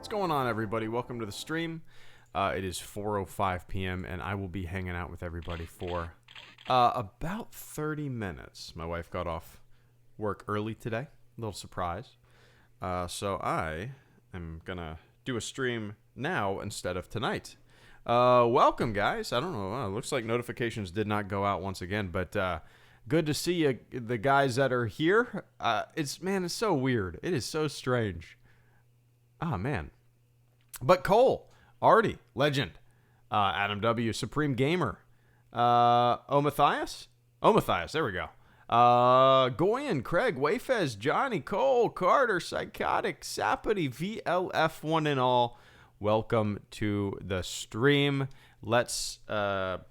What's going on, everybody? Welcome to the stream. It is 4:05 p.m. and I will be hanging out with everybody for about 30 minutes. My wife got off work early today. A little surprise. So I am gonna do a stream now instead of tonight. Welcome, guys. I don't know. It looks like notifications did not go out once again, but good to see you, the guys that are here. It's so weird. It is so strange. Ah, man. But Cole, Artie, Legend, Adam W, Supreme Gamer, Matthias, there we go. Goyen, Craig, Wayfez, Johnny, Cole, Carter, Psychotic, Sapity, VLF, one and all. Welcome to the stream. Let's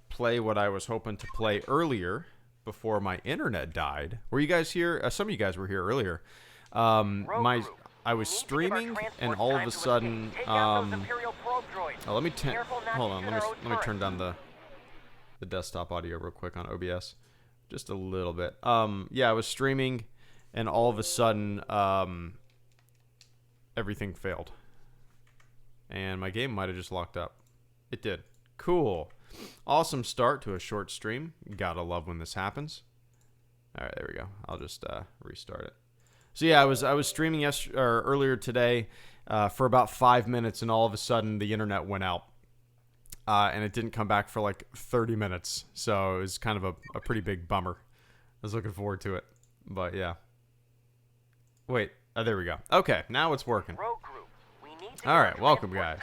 play what I was hoping to play earlier before my internet died. Were you guys here? Some of you guys were here earlier. I was streaming, and all of a sudden, let me turn down the desktop audio real quick on OBS, just a little bit. Yeah, I was streaming, and all of a sudden, everything failed, and my game might have just locked up. It did. Cool, awesome start to a short stream. Gotta love when this happens. All right, there we go. I'll just restart it. So yeah, I was streaming earlier today for about 5 minutes, and all of a sudden the internet went out, and it didn't come back for like 30 minutes. So it was kind of a pretty big bummer. I was looking forward to it, but yeah. Wait, there we go. Okay, now it's working. All right, welcome, guys.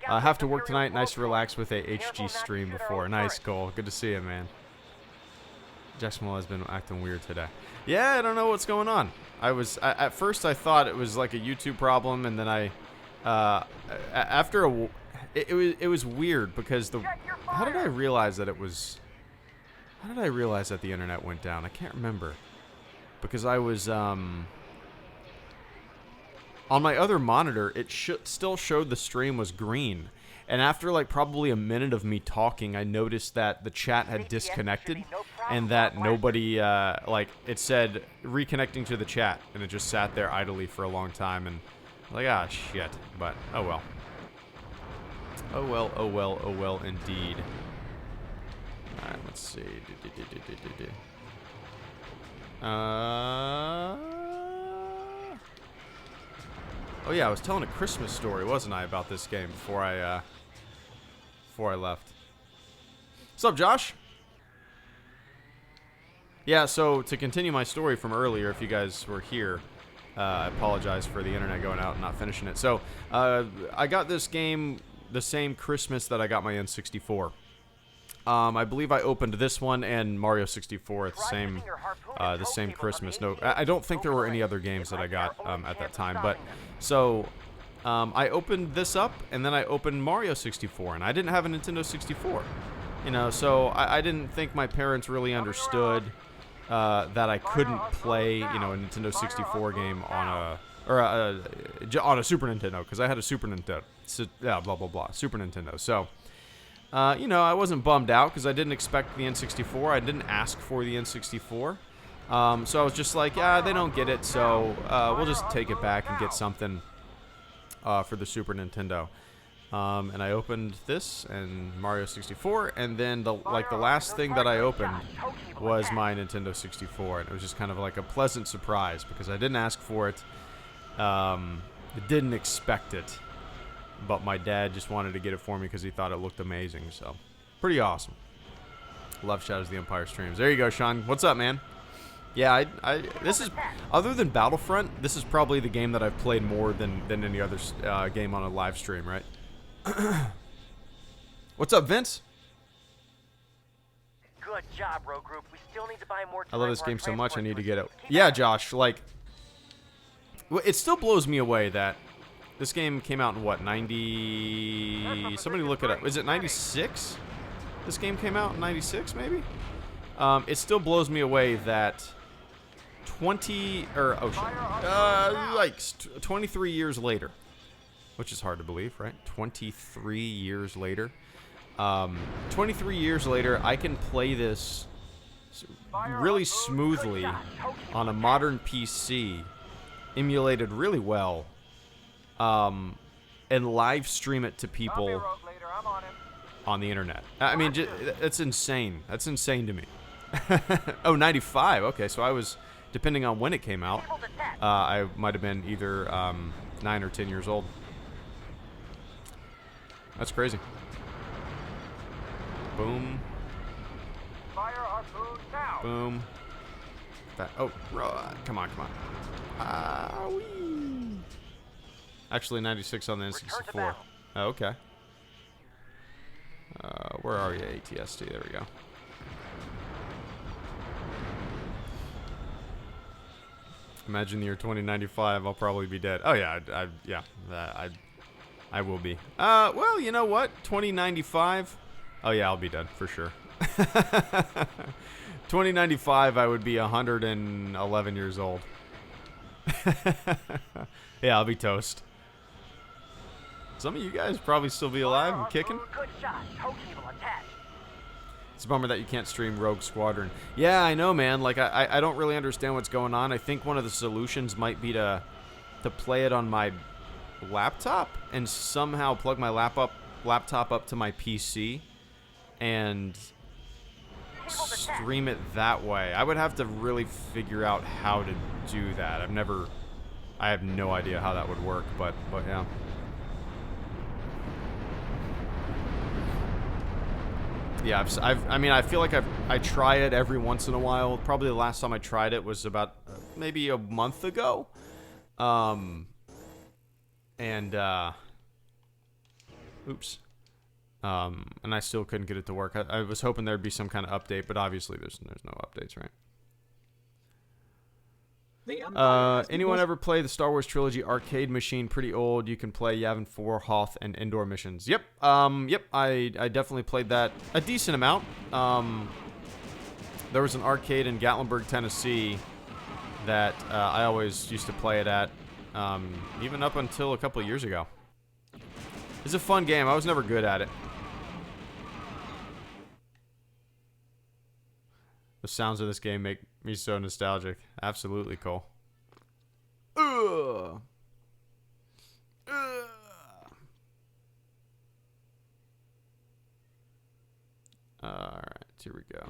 I have to work tonight. Nice to relax with a HG stream before. Nice, Cole. Good to see you, man. Jackson has been acting weird today. Yeah, I don't know what's going on. At first I thought it was like a YouTube problem, and then it was weird because how did I realize that the internet went down? I can't remember, because I was on my other monitor. It still showed the stream was green. And after like probably a minute of me talking, I noticed that the chat had disconnected, and that nobody, it said reconnecting to the chat, and it just sat there idly for a long time, and like, ah, shit. But, oh well. Oh well, oh well, oh well, indeed. Alright, let's see. Oh yeah, I was telling a Christmas story, wasn't I, about this game before I left. What's up, Josh? Yeah, so to continue my story from earlier, if you guys were here, I apologize for the internet going out and not finishing it. So, I got this game the same Christmas that I got my N64. I believe I opened this one and Mario 64 at the same Christmas. No, I don't think there were any other games that I got at that time. But so I opened this up, and then I opened Mario 64, and I didn't have a Nintendo 64. You know, so I didn't think my parents really understood that I couldn't play, a Nintendo 64 game on a Super Nintendo, because I had a Super Nintendo. So, yeah, blah blah blah, Super Nintendo. So. I wasn't bummed out because I didn't expect the N64. I didn't ask for the N64. So I was just like, yeah, they don't get it, so we'll just take it back and get something for the Super Nintendo. And I opened this and Mario 64, and then the last thing that I opened was my Nintendo 64, and it was just kind of like a pleasant surprise because I didn't ask for it. I didn't expect it. But my dad just wanted to get it for me because he thought it looked amazing. So, pretty awesome. Love Shadows of the Empire streams. There you go, Sean. What's up, man? Yeah, this is, other than Battlefront, this is probably the game that I've played more than any other game on a live stream, right? What's up, Vince? Good job, Rogue Group. We still need to buy more. I love this game so much, I need to get it. Yeah, Josh, like, it still blows me away that this game came out in what, 90... Somebody look it up. Is it 96? This game came out in 96, maybe? It still blows me away that 23 years later, which is hard to believe, right? 23 years later. 23 years later, I can play this really smoothly on a modern PC, emulated really well. and live stream it to people Rogue leader, I'm on it. on the internet. I mean, that's insane. That's insane to me. Oh, 95. Okay, so I was, depending on when it came out, Able to test. I might have been either 9 or 10 years old. That's crazy. Boom. Fire harpoon now. Boom. Oh, come on, come on. Wee. Actually, 96 on the Return to N64. battle. Oh, okay. Where are you, ATST? There we go. Imagine the year 2095. I'll probably be dead. Oh yeah, I will be. Well, you know what? 2095. Oh yeah, I'll be dead for sure. 2095, I would be 111 years old. Yeah, I'll be toast. Some of you guys probably still be alive and kicking. Good shot. Tow cable attached. It's a bummer that you can't stream Rogue Squadron. Yeah, I know, man. Like, I don't really understand what's going on. I think one of the solutions might be to play it on my laptop and somehow plug my laptop up to my PC and stream it that way. I would have to really figure out how to do that. I have no idea how that would work, but yeah. Yeah, I mean, I feel like I try it every once in a while. Probably the last time I tried it was about maybe a month ago. Oops. And I still couldn't get it to work. I was hoping there'd be some kind of update, but obviously there's no updates, right? Anyone ever play the Star Wars Trilogy arcade machine? Pretty old. You can play Yavin 4, Hoth, and indoor missions. Yep. Yep. I definitely played that a decent amount. There was an arcade in Gatlinburg, Tennessee that I always used to play it at, even up until a couple of years ago. It's a fun game. I was never good at it. The sounds of this game make me so nostalgic. Absolutely, Cole. Ugh. Ugh. Alright, here we go.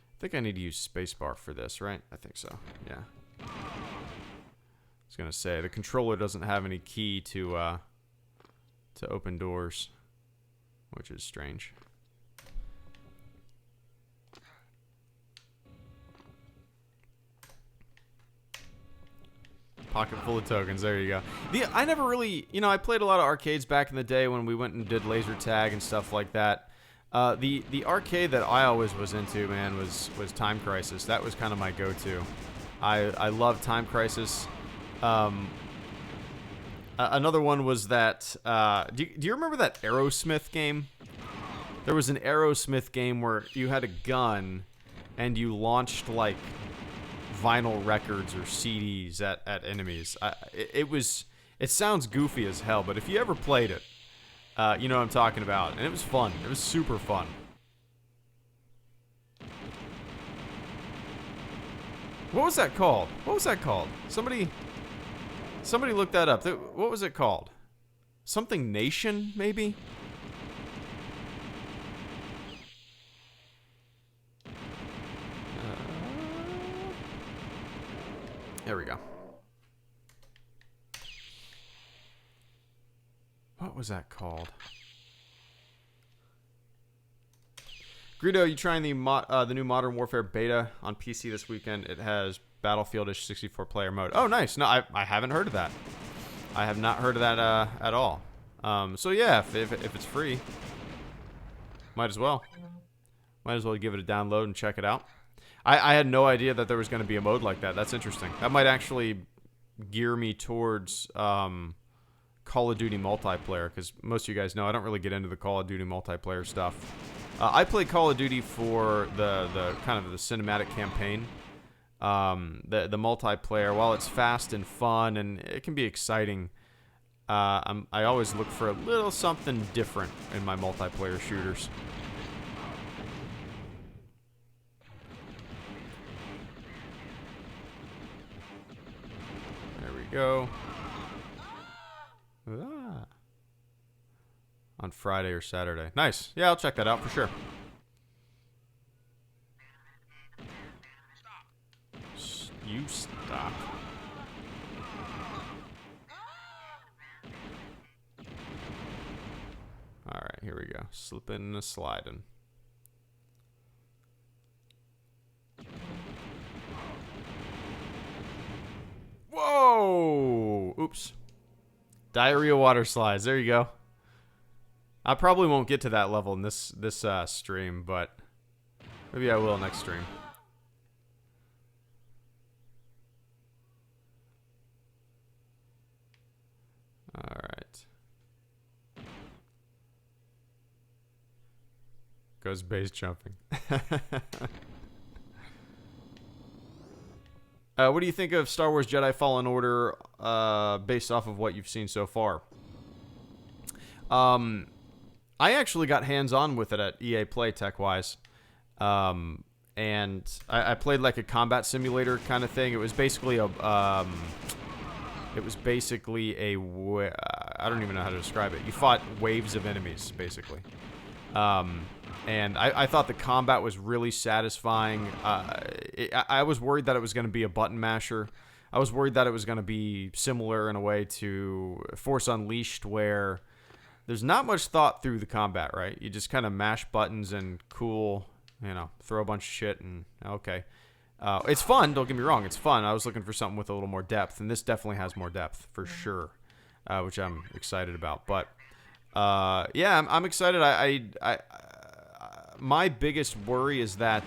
I think I need to use spacebar for this, right? I think so, yeah. I was gonna say, the controller doesn't have any key to open doors, which is strange. Pocket full of tokens, there you go. I never really, I played a lot of arcades back in the day when we went and did laser tag and stuff like that. The arcade that I always was into, man, was Time Crisis. That was kind of my go-to. I love Time Crisis. Another one was that, do you remember that Aerosmith game? There was an Aerosmith game where you had a gun and you launched, like, vinyl records or CDs at enemies. It sounds goofy as hell, but if you ever played it, you know what I'm talking about. And it was fun. It was super fun. What was that called? What was that called? Somebody look that up. What was it called? Something Nation, maybe? There we go. What was that called? Greedo, you trying the new Modern Warfare beta on PC this weekend? It has Battlefield-ish 64-player mode. Oh, nice. No, I haven't heard of that. I have not heard of that at all. So yeah, if it's free, might as well. Might as well give it a download and check it out. I had no idea that there was going to be a mode like that. That's interesting. That might actually gear me towards Call of Duty multiplayer, because most of you guys know I don't really get into the Call of Duty multiplayer stuff. I play Call of Duty for the kind of the cinematic campaign. The multiplayer, while it's fast and fun and it can be exciting, I always look for a little something different in my multiplayer shooters. go. Ah. On Friday or Saturday. Nice. Yeah, I'll check that out for sure. You stop. Alright, here we go. Slipping and sliding. Whoa! Oops. Diarrhea water slides. There you go. I probably won't get to that level in this stream, but maybe I will next stream. All right. Goes base jumping. What do you think of Star Wars Jedi Fallen Order based off of what you've seen so far? I actually got hands-on with it at EA Play tech-wise. And I played like a combat simulator kind of thing. It was basically a I don't even know how to describe it. You fought waves of enemies, basically. And I thought the combat was really satisfying. I was worried that it was going to be a button masher. I was worried that it was going to be similar in a way to Force Unleashed, where there's not much thought through the combat, right? You just kind of mash buttons and cool, throw a bunch of shit and okay. It's fun, don't get me wrong, it's fun. I was looking for something with a little more depth, and this definitely has more depth, for sure, which I'm excited about. But, yeah, I'm excited. My biggest worry is that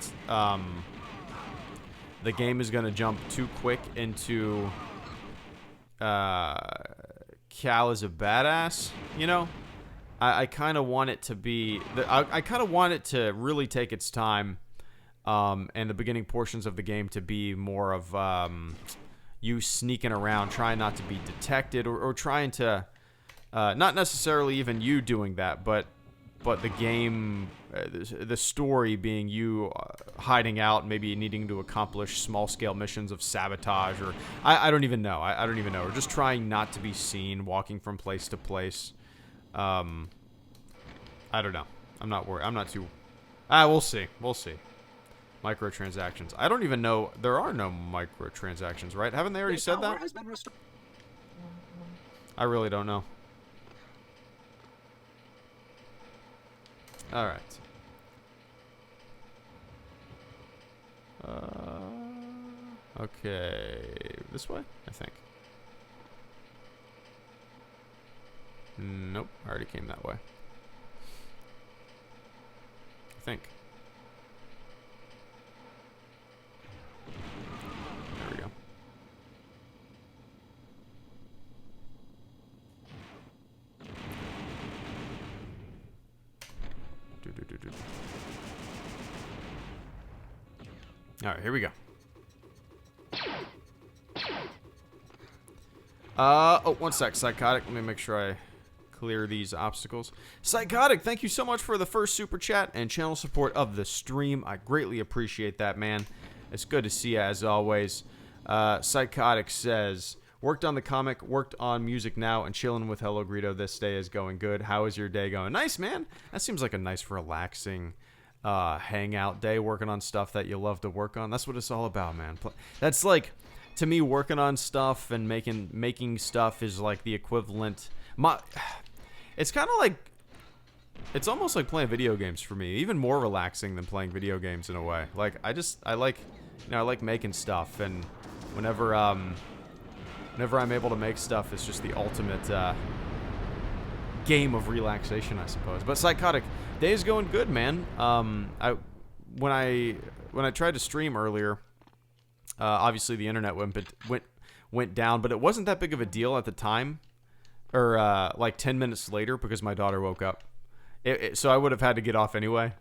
the game is going to jump too quick into Cal is a badass, I kind of want it to be... I kind of want it to really take its time, and the beginning portions of the game to be more of you sneaking around, trying not to be detected, or trying to... not necessarily even you doing that, but the game, the story being you hiding out, maybe needing to accomplish small-scale missions of sabotage, or... I don't even know. I don't even know. Or just trying not to be seen, walking from place to place. I don't know. I'm not worried. I'm not too... we'll see. We'll see. Microtransactions. I don't even know... There are no microtransactions, right? Haven't they already said that? I really don't know. Alright. Okay. This way, I think. Nope. I already came that way. I think. There we go. Alright, here we go. Oh, one sec, Psychotic. Let me make sure I clear these obstacles. Psychotic, thank you so much for the first super chat and channel support of the stream. I greatly appreciate that, man. It's good to see you, as always. Psychotic says, worked on the comic, worked on music now, and chilling with Hello Greedo. This day is going good. How is your day going? Nice, man. That seems like a nice, relaxing hangout day, working on stuff that you love to work on. That's what it's all about, man. That's like, to me, working on stuff and making stuff is like the equivalent. It's kind of like, it's almost like playing video games for me. Even more relaxing than playing video games in a way. Like, I like, I like making stuff, and whenever I'm able to make stuff, it's just the ultimate game of relaxation, I suppose. But Psychotic, day's going good, man. When I tried to stream earlier, obviously the internet went down, but it wasn't that big of a deal at the time, or like 10 minutes later, because my daughter woke up. So I would have had to get off anyway.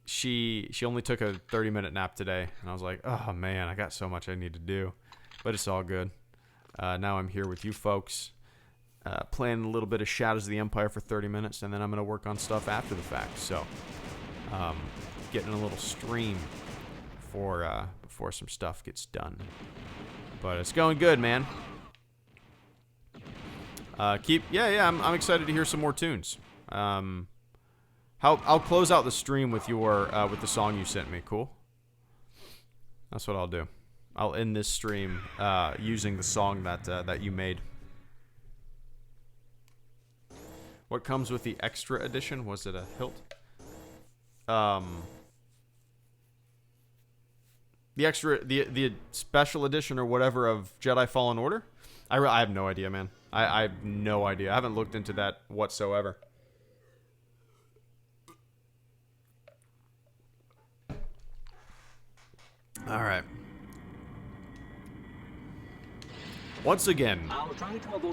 She only took a 30-minute nap today, and I was like, oh man, I got so much I need to do, but it's all good. Now I'm here with you folks, playing a little bit of Shadows of the Empire for 30 minutes, and then I'm gonna work on stuff after the fact. So, getting a little stream before some stuff gets done. But it's going good, man. Yeah, I'm excited to hear some more tunes. I'll close out the stream with with the song you sent me. Cool. That's what I'll do. I'll end this stream using the song that you made. What comes with the extra edition? Was it a hilt? The special edition or whatever of Jedi Fallen Order? I have no idea, man. I have no idea. I haven't looked into that whatsoever. All right. Once again,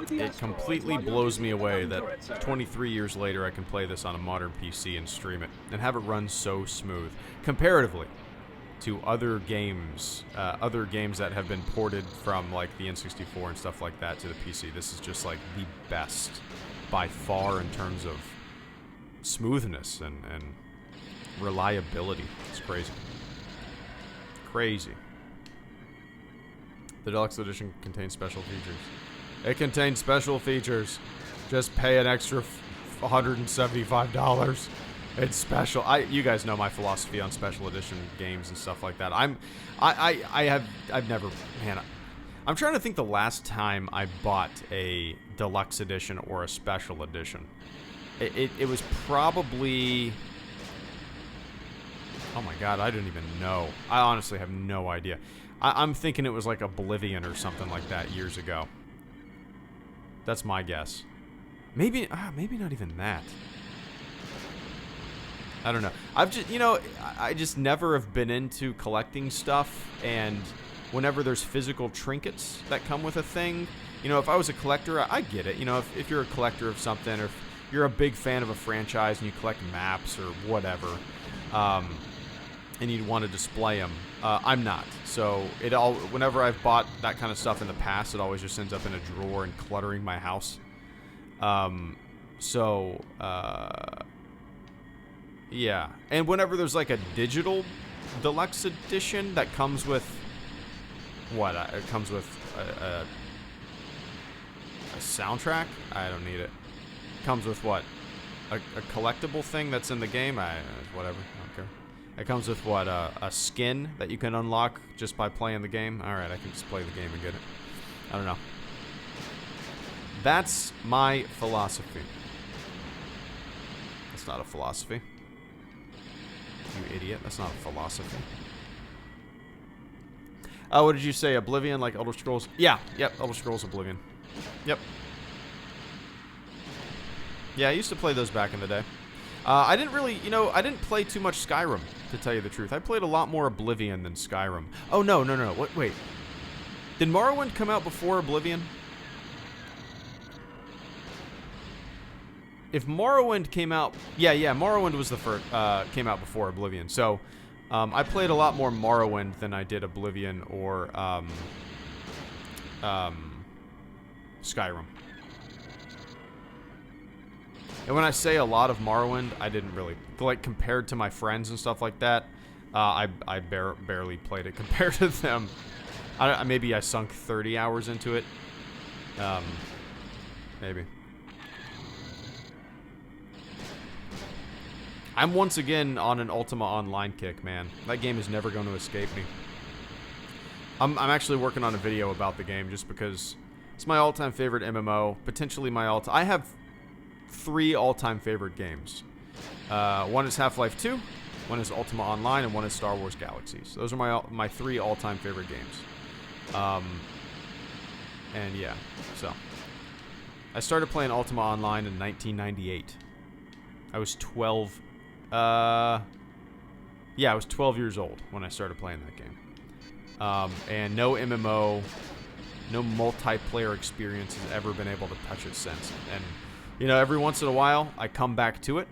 it completely blows me away that 23 years later I can play this on a modern PC and stream it and have it run so smooth comparatively to other games that have been ported from like the N64 and stuff like that to the PC. This is just like the best by far in terms of smoothness and reliability. It's crazy. Crazy. The deluxe edition contains special features. It contains special features. Just pay an extra $175. It's special. You guys know my philosophy on special edition games and stuff like that. I've never, man. I'm trying to think the last time I bought a deluxe edition or a special edition. It was probably. Oh my god, I don't even know. I honestly have no idea. I'm thinking it was like Oblivion or something like that years ago. That's my guess. Maybe not even that. I don't know. I just never have been into collecting stuff, and whenever there's physical trinkets that come with a thing, if I was a collector, I get it. If you're a collector of something, or if you're a big fan of a franchise and you collect maps or whatever, and you'd want to display them. I'm not. So whenever I've bought that kind of stuff in the past, it always just ends up in a drawer and cluttering my house. Yeah. And whenever there's like a digital deluxe edition that comes with what? It comes with a soundtrack? I don't need it. It comes with what? A collectible thing that's in the game? Whatever. I don't care. It comes with what? A skin that you can unlock just by playing the game? Alright, I can just play the game and get it. I don't know. That's my philosophy. That's not a philosophy. You idiot. That's not a philosophy. Oh, what did you say? Oblivion, like Elder Scrolls? Yeah, yep, Elder Scrolls Oblivion. Yep. Yeah, I used to play those back in the day. I didn't really, I didn't play too much Skyrim, to tell you the truth. I played a lot more Oblivion than Skyrim. Oh, no. Wait. Did Morrowind come out before Oblivion? If Morrowind came out... Yeah, Morrowind was the first... came out before Oblivion. So, I played a lot more Morrowind than I did Oblivion or, Skyrim. And when I say a lot of Morrowind, I didn't really... Like, compared to my friends and stuff like that, I barely played it compared to them. Maybe I sunk 30 hours into it. Maybe. I'm once again on an Ultima Online kick, man. That game is never going to escape me. I'm actually working on a video about the game just because it's my all-time favorite MMO. Potentially my all-time... I have 3 all-time favorite games. One is Half-Life 2, one is Ultima Online, and one is Star Wars Galaxies. Those are my 3 all-time favorite games. And yeah, so. I started playing Ultima Online in 1998. I was 12... yeah, I was 12 years old when I started playing that game. And no MMO, no multiplayer experience has ever been able to touch it since. And, every once in a while, I come back to it.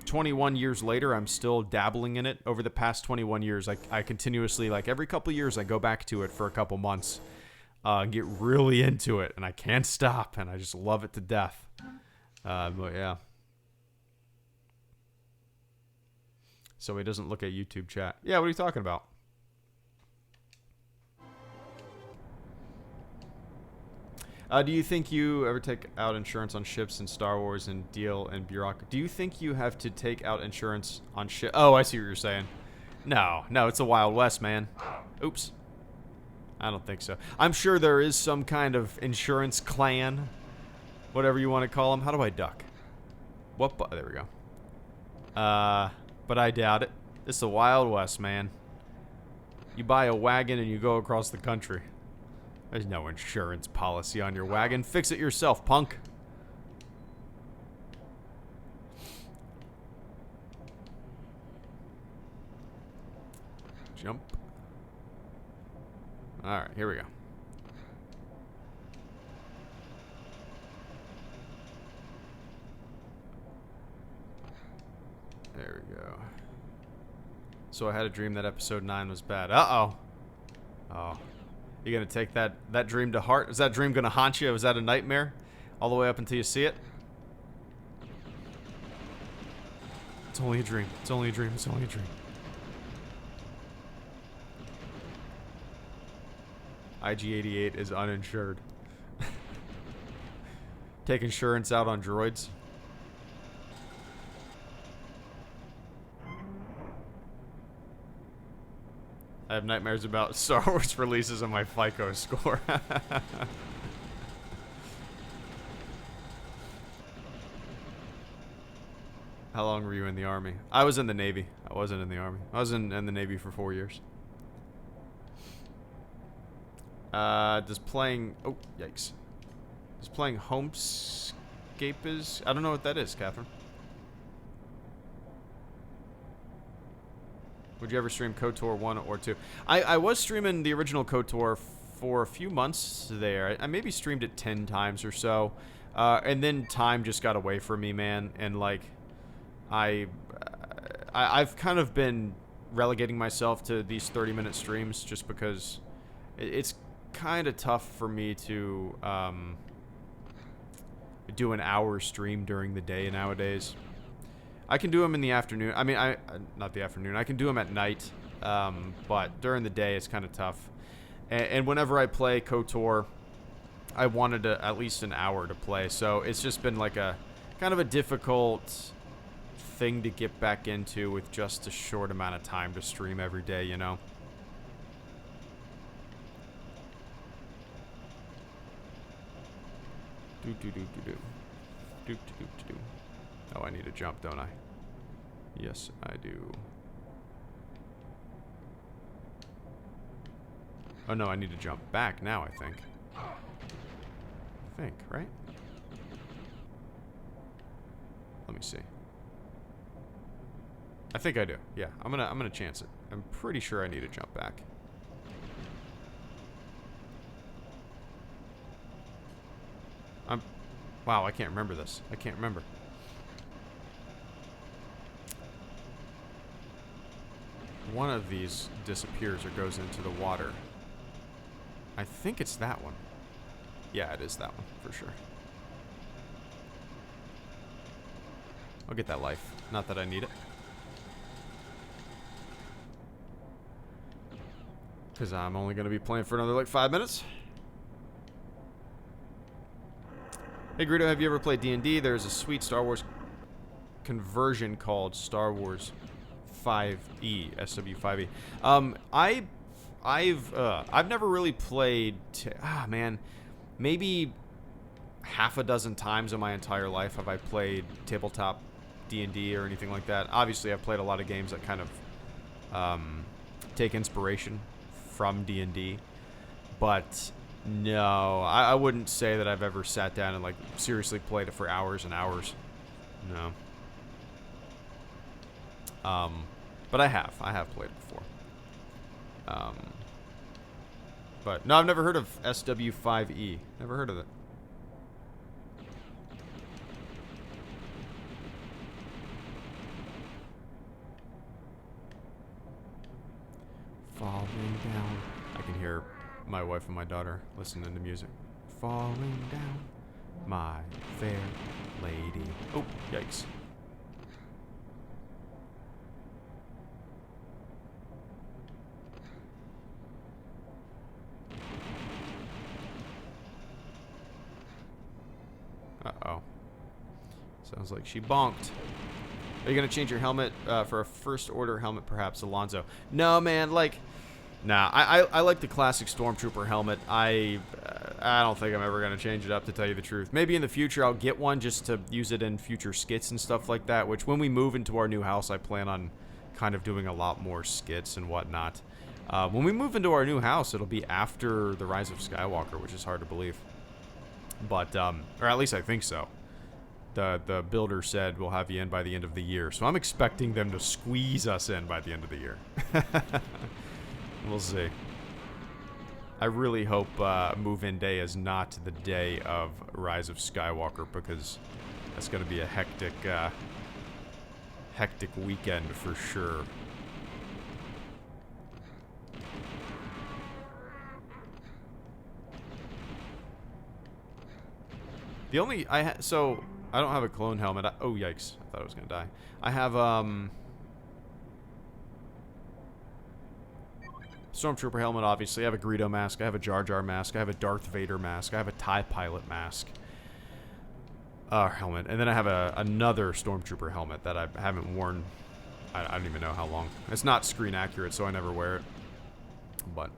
21 years later, I'm still dabbling in it. Over the past 21 years, I continuously, like every couple years, I go back to it for a couple months, get really into it, and I can't stop, and I just love it to death. But yeah. So he doesn't look at YouTube chat. Yeah, what are you talking about? Do you think you ever take out insurance on ships in Star Wars and deal in bureaucracy? Do you think you have to take out insurance on ship? Oh, I see what you're saying. No, no, it's the Wild West, man. Oops. I don't think so. I'm sure there is some kind of insurance clan, whatever you want to call them. How do I duck? What? There we go. But I doubt it. It's the Wild West, man. You buy a wagon and you go across the country. There's no insurance policy on your wagon. Fix it yourself, punk. Jump. Alright, here we go. There we go. So I had a dream that episode 9 was bad. Uh-oh. Oh. You gonna take that dream to heart? Is that dream gonna haunt you? Was that a nightmare? All the way up until you see it? It's only a dream. It's only a dream. It's only a dream. IG-88 is uninsured. Take insurance out on droids. I have nightmares about Star Wars releases and my FICO score. How long were you in the Army? I was in the Navy. I wasn't in the Army. I was in the Navy for 4 years. Does playing... Oh, yikes. Does playing Homescape is... I don't know what that is, Catherine. Would you ever stream KOTOR 1 or 2? I was streaming the original KOTOR for a few months there. I maybe streamed it 10 times or so. And then time just got away from me, man. And, like, I've kind of been relegating myself to these 30-minute streams just because it's kind of tough for me to do an hour stream during the day nowadays. I can do them in the afternoon. I mean, not the afternoon. I can do them at night, but during the day it's kind of tough. And whenever I play KOTOR, I wanted at least an hour to play, so it's just been like a kind of a difficult thing to get back into with just a short amount of time to stream every day, you know. Oh, I need to jump, don't I? Yes, I do. Oh no, I need to jump back now, I think. Right? Let me see. I think I do. Yeah, I'm gonna chance it. I'm pretty sure I need to jump back. Wow, I can't remember this. I can't remember. One of these disappears or goes into the water. I think it's that one. Yeah, it is that one, for sure. I'll get that life. Not that I need it. Because I'm only going to be playing for another, like, 5 minutes. Hey, Greedo, have you ever played D&D? There's a sweet Star Wars conversion called Star Wars 5E, SW5E. I've never really played, man, maybe half a dozen times in my entire life have I played tabletop D&D or anything like that. Obviously, I've played a lot of games that kind of take inspiration from D&D, but no, I wouldn't say that I've ever sat down and, like, seriously played it for hours and hours. No. But I have played it before. But no, I've never heard of SW5E. Never heard of it. Falling down. I can hear my wife and my daughter listening to music. Falling down, my fair lady. Oh, yikes. Sounds like she bonked. Are you going to change your helmet for a first order helmet, perhaps, Alonzo? No, man, like, nah, I like the classic Stormtrooper helmet. I don't think I'm ever going to change it up, to tell you the truth. Maybe in the future I'll get one just to use it in future skits and stuff like that, which when we move into our new house, I plan on kind of doing a lot more skits and whatnot. When we move into our new house, it'll be after The Rise of Skywalker, which is hard to believe. But, or at least I think so. The builder said we'll have you in by the end of the year. So I'm expecting them to squeeze us in by the end of the year. We'll see. I really hope move-in day is not the day of Rise of Skywalker, because that's going to be a hectic weekend for sure. The only so I don't have a clone helmet. Oh yikes! I thought I was gonna die. I have Stormtrooper helmet. Obviously, I have a Greedo mask. I have a Jar Jar mask. I have a Darth Vader mask. I have a TIE Pilot mask. Helmet, and then I have another Stormtrooper helmet that I haven't worn. I don't even know how long. It's not screen accurate, so I never wear it. But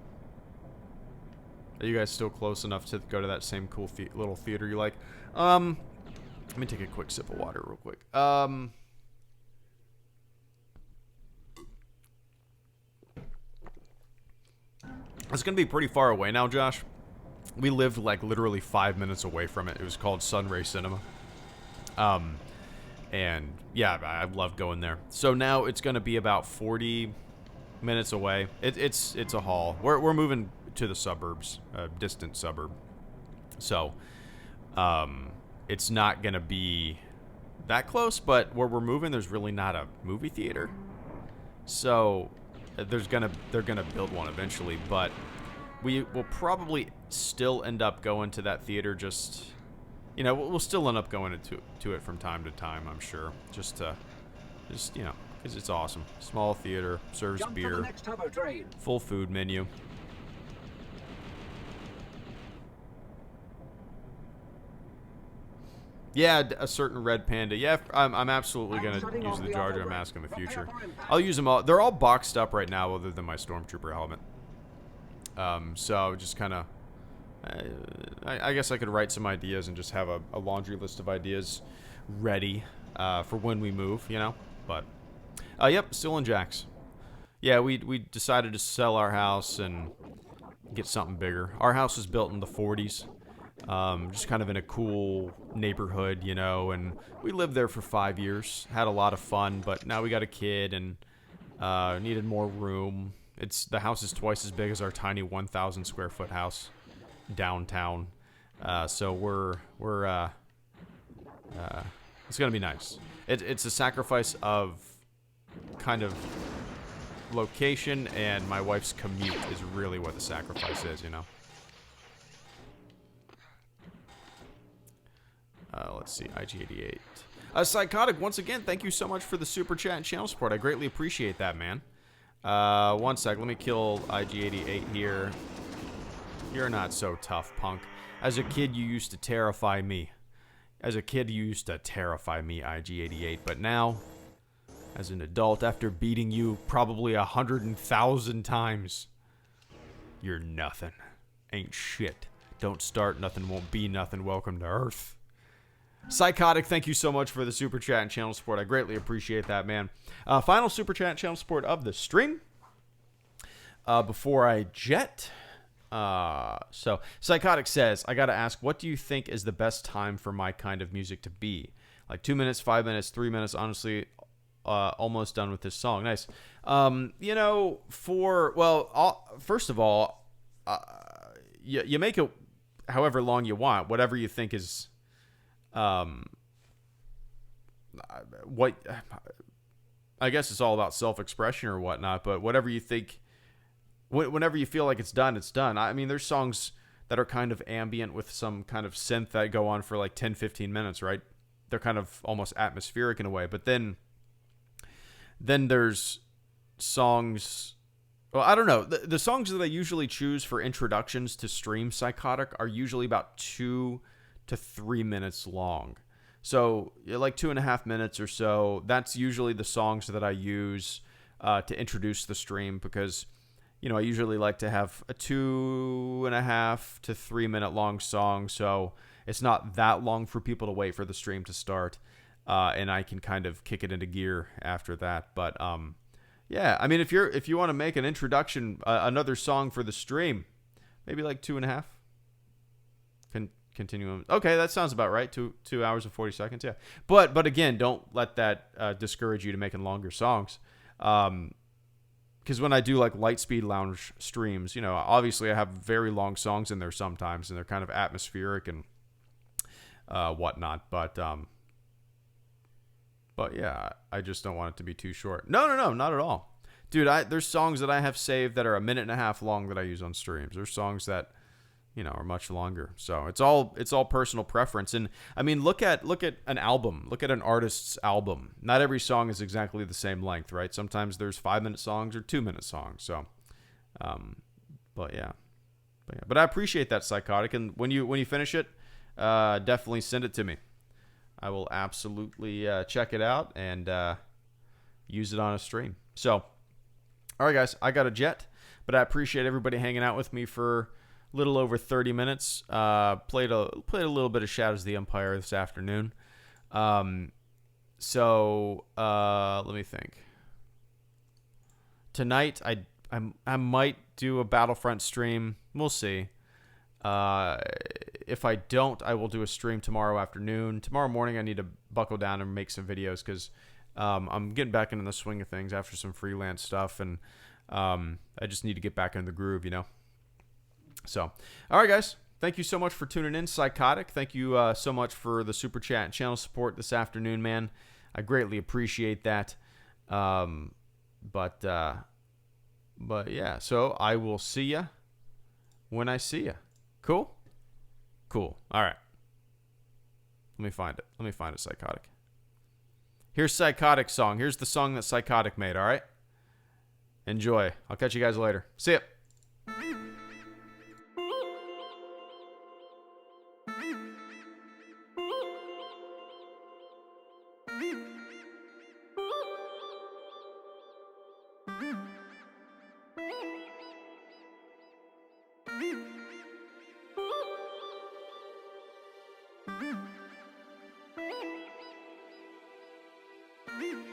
are you guys still close enough to go to that same cool little theater you like? Let me take a quick sip of water real quick. It's going to be pretty far away now, Josh. We lived like literally 5 minutes away from it. It was called Sunray Cinema. And yeah, I love going there. So now it's going to be about 40 minutes away. It's a haul. We're moving to the suburbs, a distant suburb. So, it's not going to be that close, but where we're moving, there's really not a movie theater. So, they're going to build one eventually, but we will probably still end up going to that theater. Just, you know, we'll still end up going to it from time to time, I'm sure. Just you know, because it's awesome. Small theater, serves beer, full food menu. Yeah, a certain red panda. Yeah, I'm absolutely going to use the Jar Jar mask in the future. I'll use them all. They're all boxed up right now other than my Stormtrooper helmet. So just kind of... I guess I could write some ideas and just have a laundry list of ideas ready for when we move, you know? But, yep, still in Jack's. Yeah, we decided to sell our house and get something bigger. Our house was built in the 40s. Just kind of in a cool neighborhood, you know, and we lived there for 5 years, had a lot of fun, but now we got a kid and needed more room. The house is twice as big as our tiny 1,000 square foot house downtown, so it's gonna be nice. It's a sacrifice of kind of location, and my wife's commute is really what the sacrifice is, you know. Let's see, IG88. Psychotic, once again, thank you so much for the super chat and channel support. I greatly appreciate that, man. One sec, let me kill IG88 here. You're not so tough, punk. As a kid, you used to terrify me. IG88. But now, as an adult, after beating you probably 100,000 times, you're nothing. Ain't shit. Don't start, nothing won't be nothing. Welcome to Earth. Psychotic, thank you so much for the super chat and channel support. I greatly appreciate that, man. Final super chat and channel support of the stream. Before I jet. So, Psychotic says, I gotta ask, what do you think is the best time for my kind of music to be? Like 2 minutes, 5 minutes, 3 minutes, honestly, almost done with this song. Nice. You know, first of all, you make it however long you want, whatever you think is... what I guess it's all about self-expression or whatnot, but whatever you think, whenever you feel like it's done, it's done. I mean, there's songs that are kind of ambient with some kind of synth that go on for like 10-15 minutes, right? They're kind of almost atmospheric in a way, but then there's songs, well, I don't know, the songs that I usually choose for introductions to stream Psychotic are usually about 2 to 3 minutes long. So like 2.5 minutes or so. That's usually the songs that I use to introduce the stream, because I usually like to have a 2.5 to 3 minute long song, so it's not that long for people to wait for the stream to start, and I can kind of kick it into gear after that. But yeah, I mean, if you want to make an introduction, another song for the stream, maybe like 2.5. Continuum. Okay, that sounds about right. 2 hours and 40 seconds. Yeah, but again, don't let that discourage you to making longer songs. Because when I do like Lightspeed Lounge streams, obviously I have very long songs in there sometimes, and they're kind of atmospheric and whatnot. But yeah, I just don't want it to be too short. No, not at all, dude. There's songs that I have saved that are 1.5 minutes long that I use on streams. There's songs that are much longer. So it's all personal preference. And I mean, look at an album. Look at an artist's album. Not every song is exactly the same length, right? Sometimes there's 5-minute songs or 2-minute songs. So, but I appreciate that, Psychotic. And when you finish it, definitely send it to me. I will absolutely check it out and use it on a stream. So, all right, guys, I got a jet, but I appreciate everybody hanging out with me for little over 30 minutes. Played a little bit of Shadows of the Empire this afternoon. So let me think. Tonight I might do a Battlefront stream. We'll see. If I don't, I will do a stream tomorrow afternoon. Tomorrow morning I need to buckle down and make some videos, because I'm getting back into the swing of things after some freelance stuff, and I just need to get back into the groove, So, all right, guys. Thank you so much for tuning in, Psychotic. Thank you so much for the super chat and channel support this afternoon, man. I greatly appreciate that. But yeah. So I will see ya when I see ya. Cool. All right. Let me find it, Psychotic. Here's Psychotic's song. Here's the song that Psychotic made. All right. Enjoy. I'll catch you guys later. See ya. Mm-hmm.